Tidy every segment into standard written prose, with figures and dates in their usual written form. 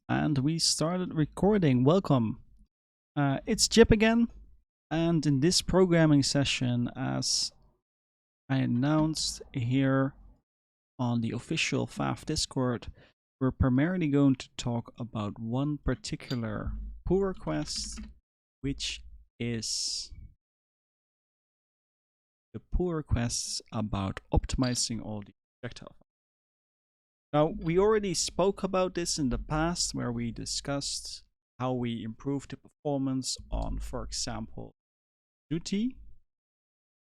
And we started recording. Welcome. It's Chip again. And in this programming session, as I announced here on the official FAF Discord, we're primarily going to talk about one particular pull request, which is the pull requests about optimizing all the projectile files. Now, we already spoke about this in the past where we discussed how we improve the performance on, for example, duty,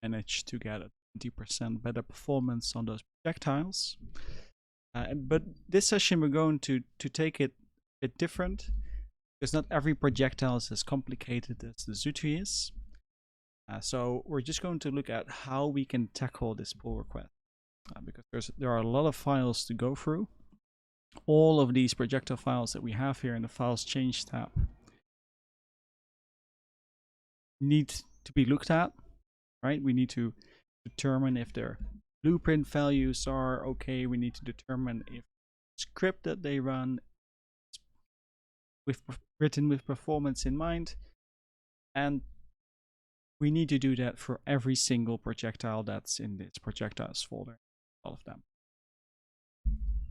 managed to get a 20% better performance on those projectiles. But this session we're going to take it a bit different, because not every projectile is as complicated as the Zuti is. So we're just going to look at how we can tackle this pull request, because there are a lot of files to go through. All of these projectile files that we have here in the Files Change tab need to be looked at, right? We need to determine if their blueprint values are okay. We need to determine if the script that they run is written with performance in mind. And we need to do that for every single projectile that's in this projectiles folder, all of them.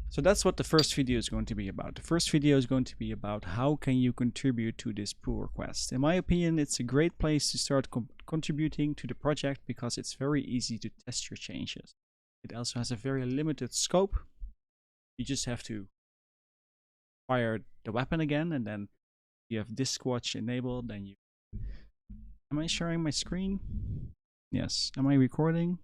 So that's what the first video is going to be about. The first video is going to be about how can you contribute to this pull request. In my opinion, it's a great place to start contributing to the project because it's very easy to test your changes. It also has a very limited scope. You just have to fire the weapon again, and then you have disk watch enabled. Then you... Am I sharing my screen? Yes. Am I recording?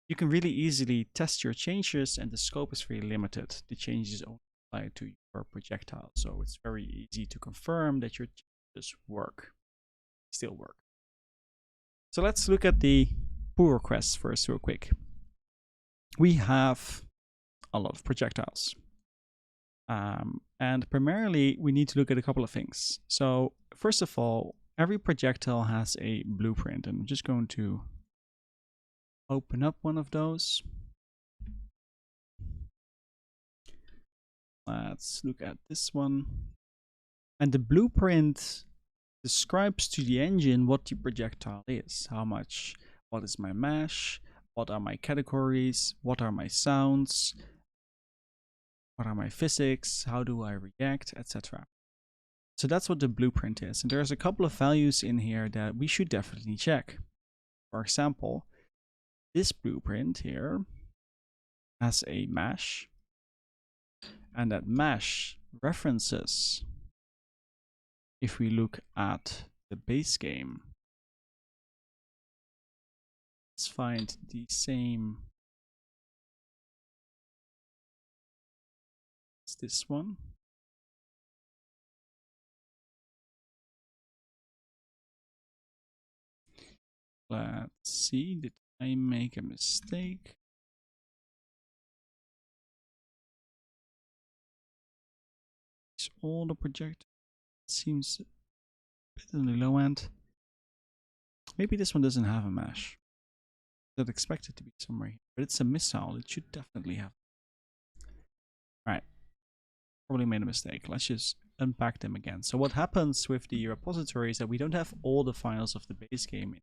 You can really easily test your changes, and the scope is very limited. The changes only apply to your projectile, so it's very easy to confirm that your changes still work. So let's look at the pull requests first real quick. We have a lot of projectiles. And primarily, we need to look at a couple of things. So first of all, every projectile has a blueprint, and I'm just going to open up one of those. Let's look at this one. And the blueprint describes to the engine what the projectile is. What is my mesh? What are my categories? What are my sounds? What are my physics? How do I react, etc. So that's what the blueprint is. And there's a couple of values in here that we should definitely check. For example, this blueprint here has a mesh, and that mesh references, if we look at the base game, let's find the same. It's this one. Let's see, did I make a mistake? It's all the project. It seems a bit on the low end. Maybe this one doesn't have a mesh. I'd expect it to be somewhere here, but it's a missile. It should definitely have. Alright, probably made a mistake. Let's just unpack them again. So what happens with the repository is that we don't have all the files of the base game in.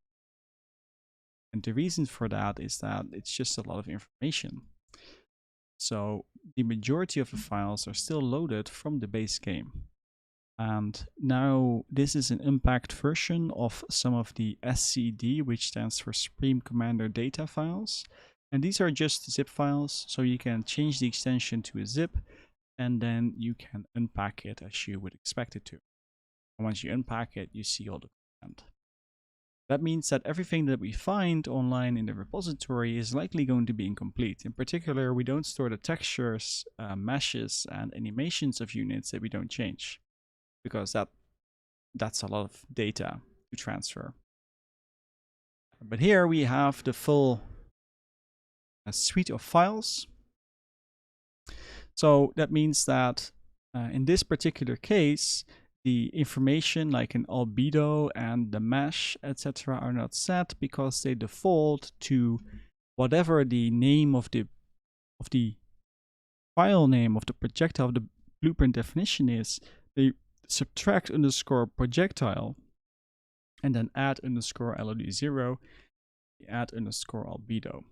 And the reason for that is that it's just a lot of information. So the majority of the files are still loaded from the base game. And now this is an impact version of some of the SCD, which stands for Supreme Commander data files. And these are just zip files, so you can change the extension to a zip, and then you can unpack it as you would expect it to. And once you unpack it, you see all the content. That means that everything that we find online in the repository is likely going to be incomplete. In particular, we don't store the textures, meshes, and animations of units that we don't change, because that's a lot of data to transfer. But here we have the full suite of files. So that means that in this particular case, the information like an albedo and the mesh, etc., are not set because they default to whatever the name of the file name of the projectile of the blueprint definition is, they subtract underscore projectile and then add underscore LOD0, add underscore albedo.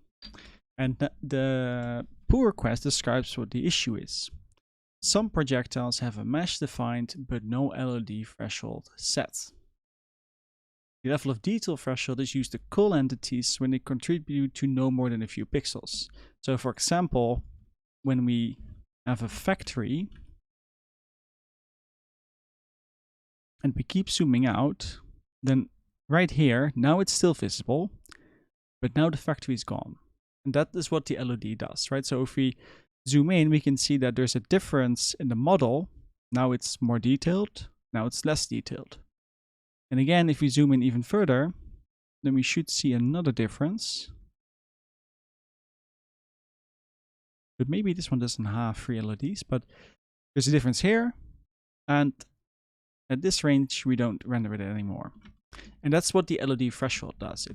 And the pull request describes what the issue is. Some projectiles have a mesh defined, but no LOD threshold set. The level of detail threshold is used to cull entities when they contribute to no more than a few pixels. So for example, when we have a factory and we keep zooming out, then right here, now it's still visible, but now the factory is gone. And that is what the LOD does, right? So if we zoom in, we can see that there's a difference in the model. Now it's more detailed, now it's less detailed. And again, if we zoom in even further, then we should see another difference. But maybe this one doesn't have 3 LODs, but there's a difference here. And at this range, we don't render it anymore. And that's what the LOD threshold does.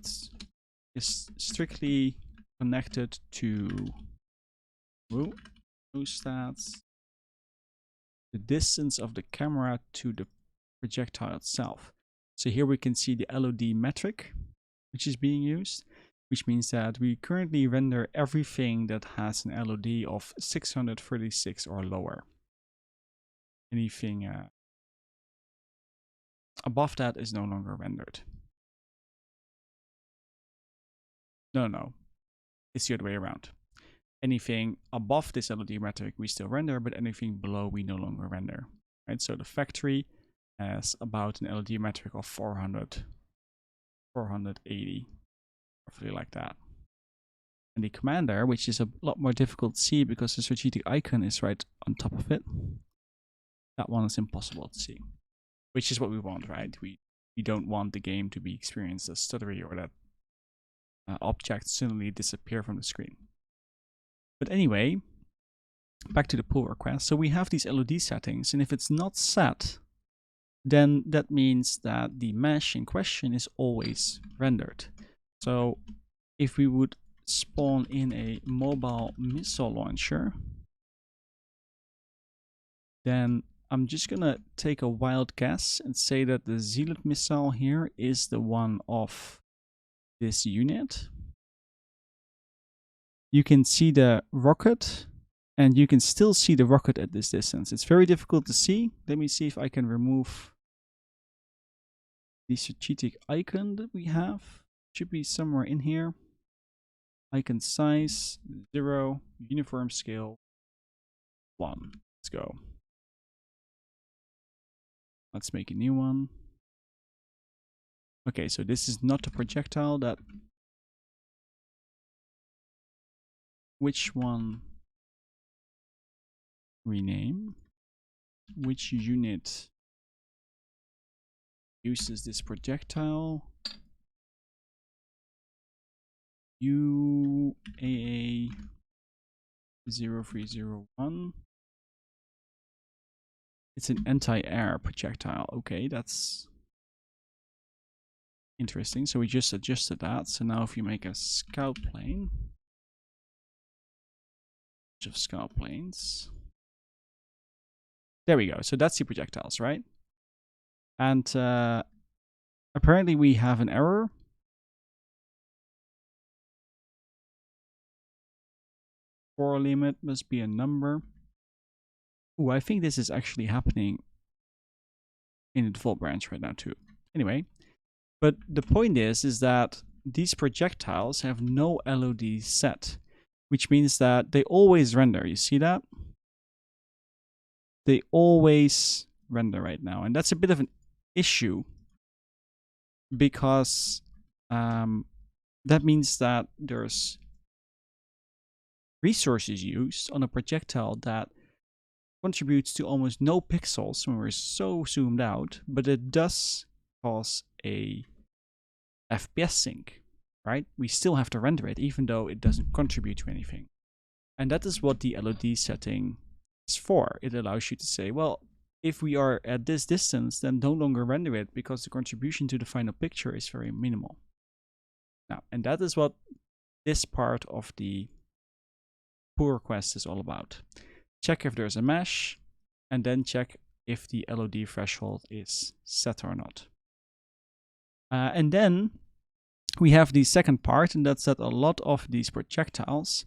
It's strictly connected to stats, the distance of the camera to the projectile itself. So here we can see the LOD metric, which is being used, which means that we currently render everything that has an LOD of 636 or lower. Anything above that is no longer rendered. No, it's the other way around. Anything above this LOD metric we still render, but anything below we no longer render. Right? So the factory has about an LOD metric of 400, 480, roughly like that. And the commander, which is a lot more difficult to see because the strategic icon is right on top of it, that one is impossible to see, which is what we want, right? We don't want the game to be experienced as stuttery or that objects suddenly disappear from the screen. But anyway, back to the pull request. So we have these LOD settings, and if it's not set, then that means that the mesh in question is always rendered. So if we would spawn in a mobile missile launcher, then I'm just gonna take a wild guess and say that the Zealot missile here is the one of this unit. You can see the rocket, and you can still see the rocket at this distance. It's very difficult to see. Let me see if I can remove the strategic icon that we have. Should be somewhere in here. Icon size 0, uniform scale 1. Let's go. Let's make a new one. Okay, so this is not a projectile. That which one? Rename. Which unit uses this projectile? UAA 0301. It's an anti-air projectile. Okay, that's interesting. So we just adjusted that. So now if you make a scout plane, of scout planes, there we go. So that's the projectiles, right? And apparently we have an error. For limit must be a number. Ooh, I think this is actually happening in the default branch right now too. Anyway, but the point is that these projectiles have no LOD set, which means that they always render. You see that? They always render right now. And that's a bit of an issue because that means that there's resources used on a projectile that contributes to almost no pixels when we're so zoomed out, but it does cause a FPS sink, right? We still have to render it even though it doesn't contribute to anything. And that is what the LOD setting is for. It allows you to say, well, if we are at this distance, then no longer render it because the contribution to the final picture is very minimal. Now, and that is what this part of the pull request is all about. check if there's a mesh, and then check if the LOD threshold is set or not. And then we have the second part, and that's that a lot of these projectiles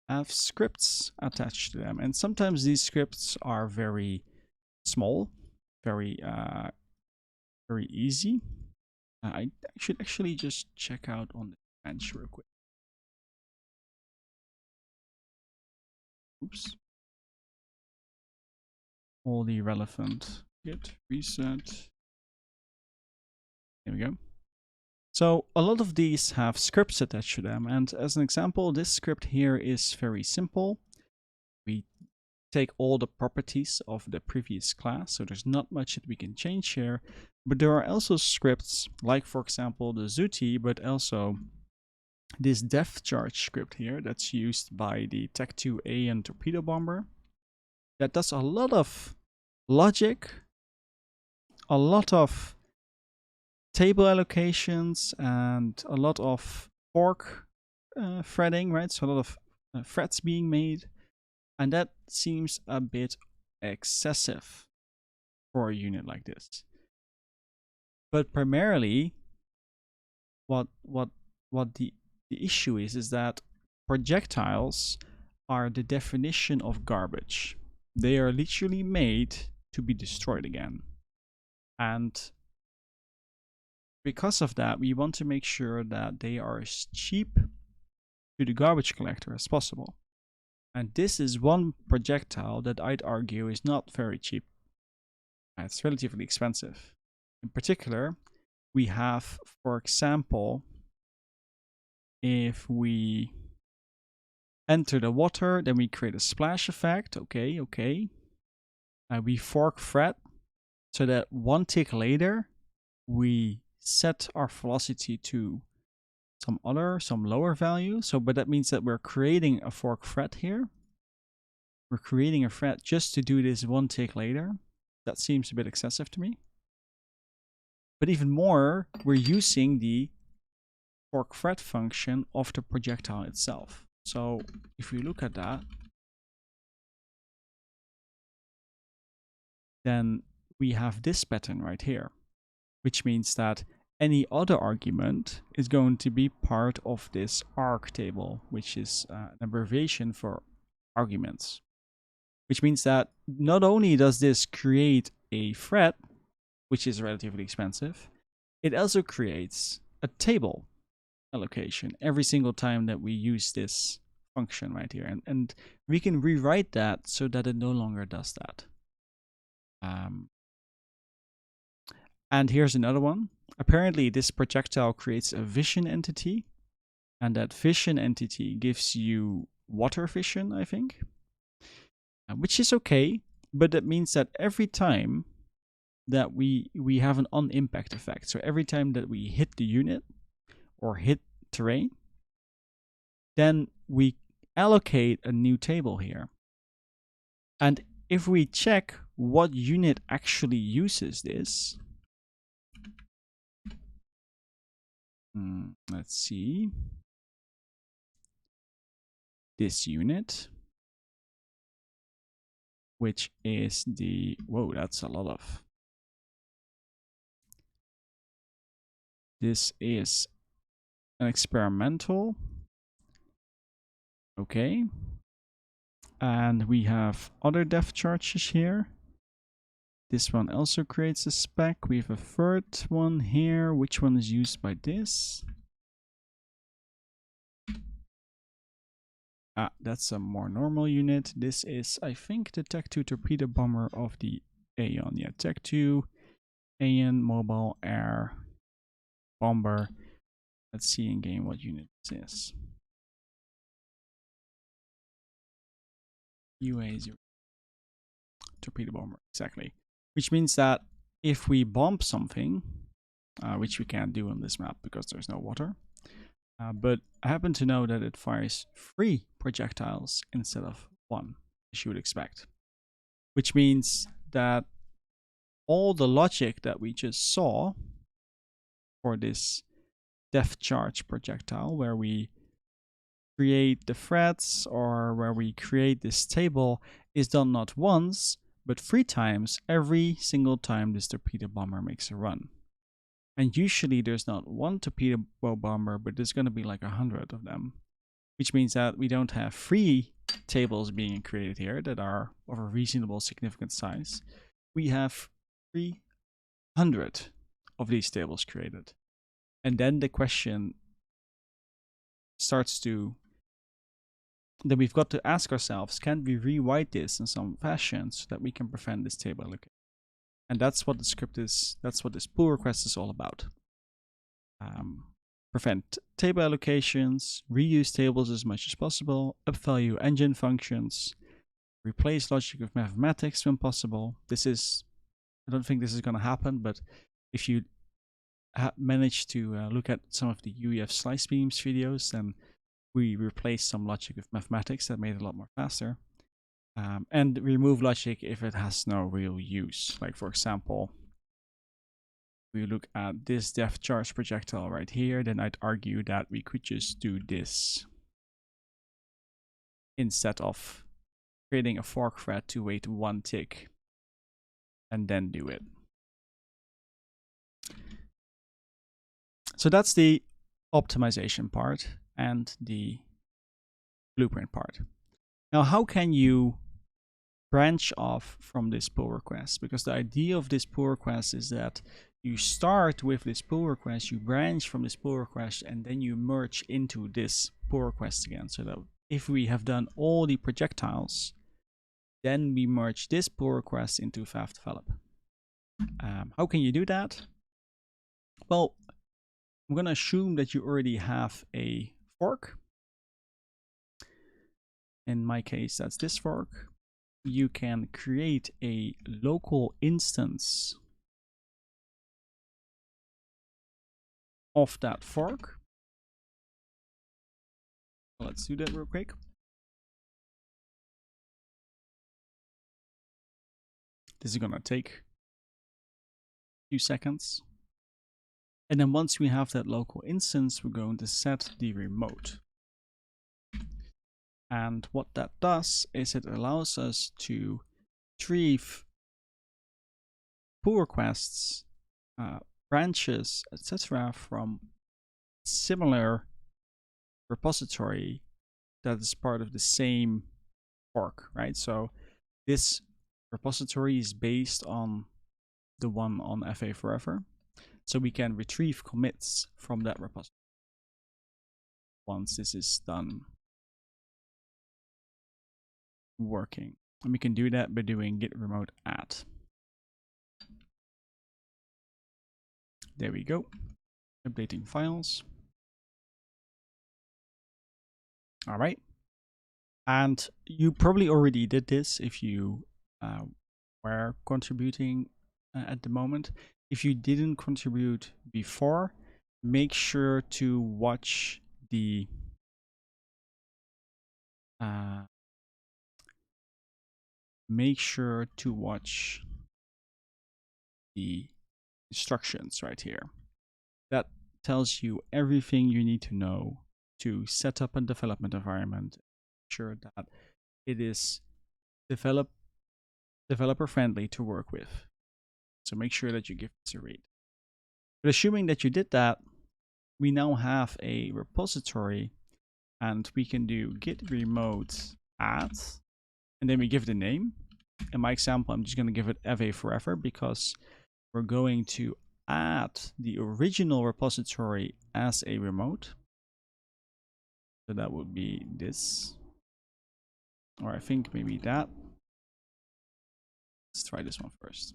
have scripts attached to them. And sometimes these scripts are very small, very easy. I should actually just check out on the bench real quick. Oops. All the relevant git reset. There we go. So a lot of these have scripts attached to them, and as an example, this script here is very simple. We take all the properties of the previous class, so there's not much that we can change here, but there are also scripts like, for example, the Zooty, but also this depth charge script here that's used by the Tech2A and torpedo bomber that does a lot of logic, a lot of table allocations, and a lot of fork threading, right? So a lot of threads being made, and that seems a bit excessive for a unit like this. But primarily, what the issue is that projectiles are the definition of garbage. They are literally made to be destroyed again, and because of that, we want to make sure that they are as cheap to the garbage collector as possible. And this is one projectile that I'd argue is not very cheap. It's relatively expensive. In particular, we have, for example, if we enter the water, then we create a splash effect. Okay. We fork thread so that one tick later, we set our velocity to some lower value. But that means that we're creating a fork thread here. We're creating a thread just to do this one tick later. That seems a bit excessive to me. But even more, we're using the fork thread function of the projectile itself. So if we look at that, then we have this pattern right here, which means that any other argument is going to be part of this arg table, which is an abbreviation for arguments. Which means that not only does this create a thread, which is relatively expensive, it also creates a table allocation every single time that we use this function right here. And we can rewrite that so that it no longer does that. And here's another one. Apparently, this projectile creates a vision entity, and that vision entity gives you water vision, I think, which is okay, but that means that every time that we have an on-impact effect, so every time that we hit the unit or hit terrain, then we allocate a new table here. And if we check what unit actually uses this, let's see, this unit, which is the, whoa, that's a lot of, this is an experimental, okay, and we have other depth charges here. This one also creates a spec. We have a third one here. Which one is used by this? That's a more normal unit. This is, I think, the Tech2 torpedo bomber of the Aeon. Yeah, Tech2 Aeon mobile air bomber. Let's see in game what unit this is. UA0 torpedo bomber, exactly. Which means that if we bomb something, which we can't do on this map because there's no water, but I happen to know that it fires 3 projectiles instead of 1, as you would expect. Which means that all the logic that we just saw for this depth charge projectile, where we create the threads or where we create this table, is done not once, but 3 times every single time this torpedo bomber makes a run. And usually there's not one torpedo bomber, but there's going to be like 100 of them, which means that we don't have 3 tables being created here that are of a reasonable significant size. We have 300 of these tables created. And then the question starts to, then we've got to ask ourselves, can we rewrite this in some fashion so that we can prevent this table allocation? And that's what the script is, that's what this pull request is all about. Prevent table allocations, reuse tables as much as possible, upvalue engine functions, replace logic with mathematics when possible. This is, I don't think this is going to happen, but if you manage to look at some of the UEF slice beams videos, then we replaced some logic with mathematics that made it a lot more faster. And remove logic if it has no real use. Like for example, we look at this depth charge projectile right here, then I'd argue that we could just do this instead of creating a fork thread to wait 1 tick and then do it. So that's the optimization part and the blueprint part. Now, how can you branch off from this pull request? Because the idea of this pull request is that you start with this pull request, you branch from this pull request, and then you merge into this pull request again. So that if we have done all the projectiles, then we merge this pull request into FAF develop. How can you do that? Well, I'm going to assume that you already have a fork. In my case, that's this fork. You can create a local instance of that fork. Let's do that real quick. This is gonna take a few seconds. And then once we have that local instance, we're going to set the remote. And what that does is it allows us to retrieve pull requests, branches, etc. from similar repository that is part of the same fork, right? So this repository is based on the one on FA Forever. So we can retrieve commits from that repository once this is done working. And we can do that by doing git remote add. There we go. Updating files. All right. And you probably already did this if you were contributing at the moment. If you didn't contribute before, make sure to watch the instructions right here. That tells you everything you need to know to set up a development environment, ensure that it is developer friendly to work with. So make sure that you give this a read. But assuming that you did that, we now have a repository and we can do git remote add, and then we give it a name. In my example, I'm just going to give it FA Forever because we're going to add the original repository as a remote. So that would be this, or I think maybe that. Let's try this one first.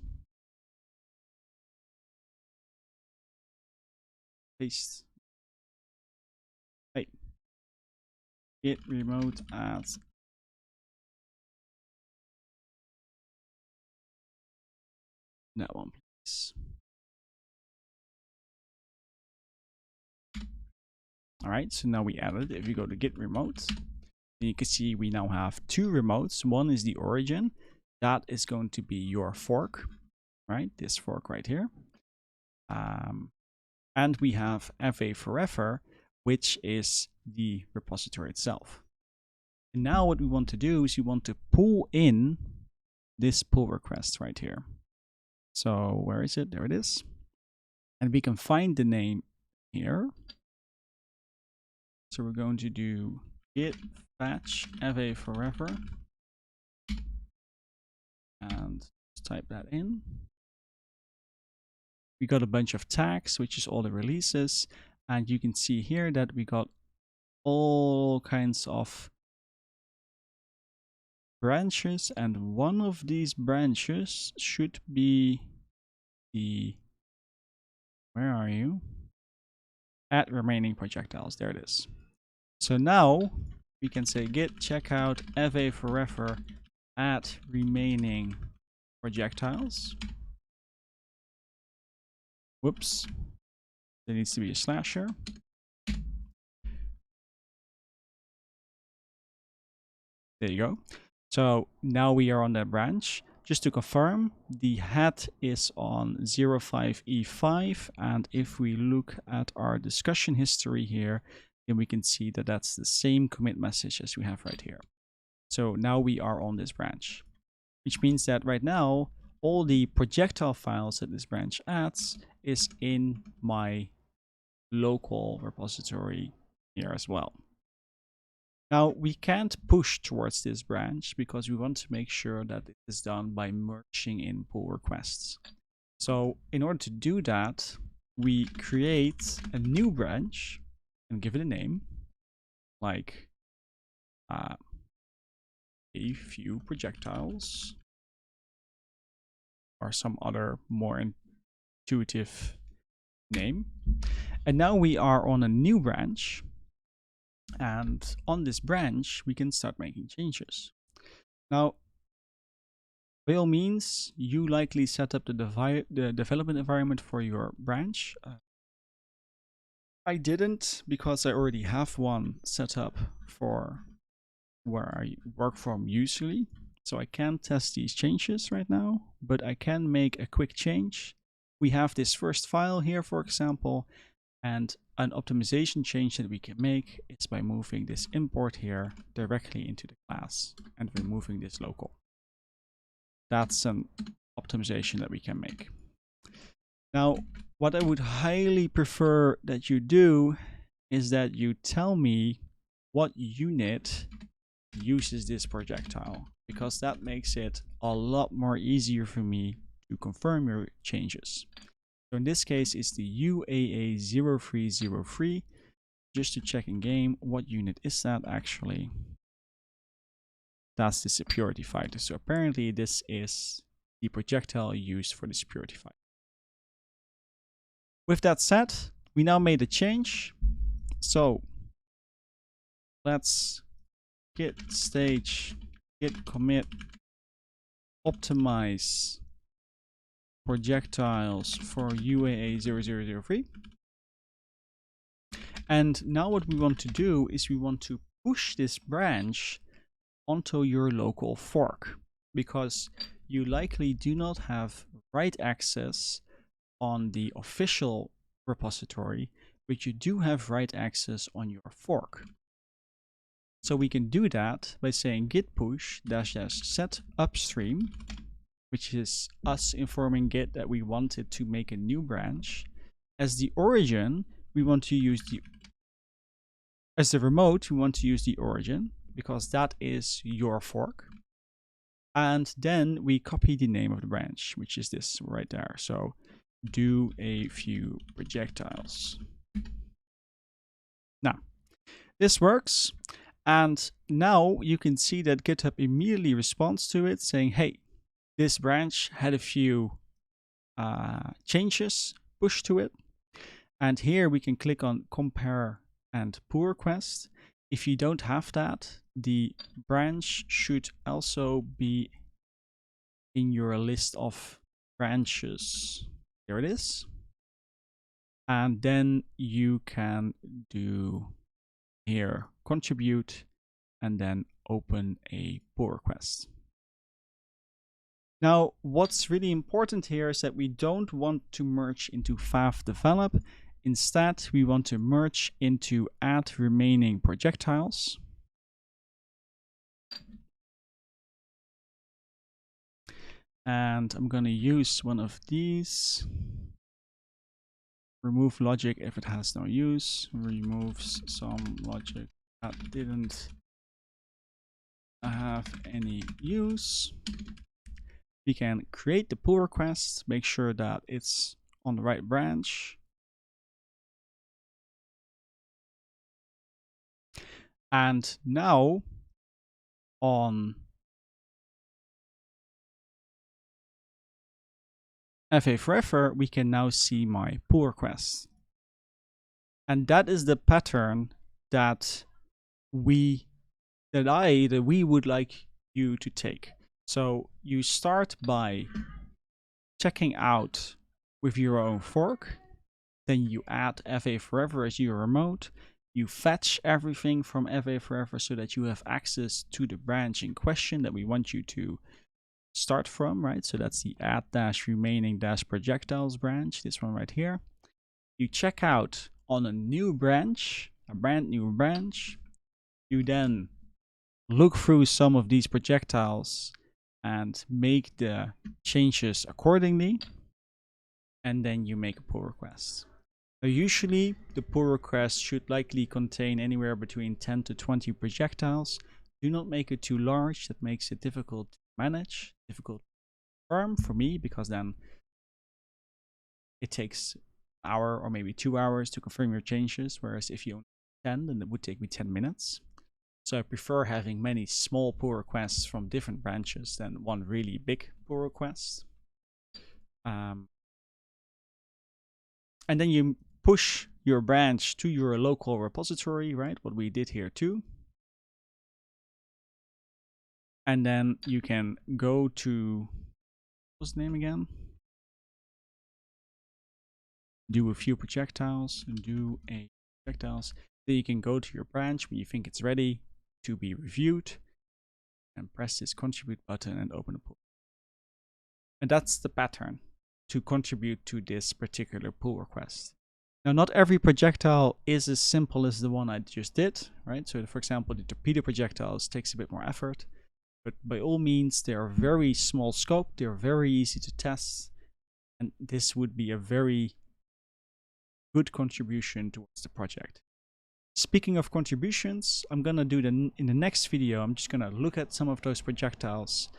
Paste. Hey, git remote add. That one, please. All right, so now we added. If you go to git remote, you can see we now have 2 remotes. One is the origin. That is going to be your fork, right? This fork right here. And we have FA Forever, which is the repository itself. And now what we want to do is we want to pull in this pull request right here. So where is it? There it is. And we can find the name here. So we're going to do git fetch FA forever. And let's type that in. We got a bunch of tags, which is all the releases. And you can see here that we got all kinds of branches. And one of these branches should be the, where are you? Add remaining projectiles. There it is. So now we can say git checkout FA forever add remaining projectiles. Whoops. There needs to be a slash here. There you go. So now we are on that branch. Just to confirm, the head is on 05E5. And if we look at our discussion history here, then we can see that that's the same commit message as we have right here. So now we are on this branch, which means that right now, all the projectile files that this branch adds is in my local repository here as well. Now, we can't push towards this branch because we want to make sure that it is done by merging in pull requests. So in order to do that, we create a new branch and give it a name, like a few projectiles or some other more intuitive name. And now we are on a new branch. And on this branch, we can start making changes. Now, by all means, you likely set up the development environment for your branch. I didn't because I already have one set up for where I work from usually. So I can't test these changes right now, but I can make a quick change. We have this first file here, for example, and an optimization change that we can make is by moving this import here directly into the class and removing this local. That's an optimization that we can make. Now, what I would highly prefer that you do is that you tell me what unit uses this projectile, because that makes it a lot more easier for me to confirm your changes. So in this case, it's the UAA0303. Just to check in game, what unit is that actually? That's the security fighter. So apparently this is the projectile used for the security fighter. With that said, we now made a change. So let's git stage, git commit, optimize projectiles for UAA0003. And now what we want to do is we want to push this branch onto your local fork, because you likely do not have write access on the official repository, but you do have write access on your fork. So we can do that by saying git push -- set upstream, which is us informing Git that we wanted to make a new branch. As the origin, we want to use as the remote, we want to use the origin, because that is your fork. And then we copy the name of the branch, which is this right there. So do a few projectiles. Now, this works. And now you can see that GitHub immediately responds to it saying, hey, this branch had a few changes pushed to it. And here we can click on compare and pull request. If you don't have that, the branch should also be in your list of branches. There it is. And then you can do here contribute and then open a pull request. Now, what's really important here is that we don't want to merge into FAF develop. Instead, we want to merge into add remaining projectiles. And I'm going to use one of these. Remove logic if it has no use. Removes some logic that didn't have any use. We can create the pull request, make sure that it's on the right branch. And now on FAF Forever, we can now see my pull requests. And that is the pattern that we would like you to take. So you start by checking out with your own fork, then you add FAF Forever as your remote. You fetch everything from FAF Forever so that you have access to the branch in question that we want you to start from, right? So that's the add-remaining-projectiles branch, this one right here. You check out on a new branch, a brand new branch. You then look through some of these projectiles and make the changes accordingly. And then you make a pull request. Now, usually the pull request should likely contain anywhere between 10 to 20 projectiles. Do not make it too large. That makes it difficult to manage, difficult to confirm for me, because then it takes an hour or maybe 2 hours to confirm your changes. Whereas if you only have 10, then it would take me 10 minutes. So I prefer having many small pull requests from different branches than one really big pull request. And then you push your branch to your local repository, right? What we did here too. And then you can go to, what's the name again? Do a few projectiles and do a projectiles. Then you can go to your branch when you think it's ready to be reviewed and press this contribute button and open a pull. And that's the pattern to contribute to this particular pull request. Now, not every projectile is as simple as the one I just did, right? So for example, the torpedo projectiles takes a bit more effort, but by all means, they are very small scope. They're very easy to test. And this would be a very good contribution towards the project. Speaking of contributions, I'm gonna do in the next video, I'm just gonna look at some of those projectiles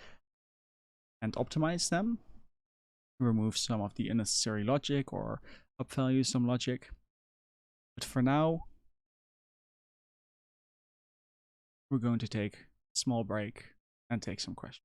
and optimize them, remove some of the unnecessary logic or upvalue some logic. But for now, we're going to take a small break and take some questions.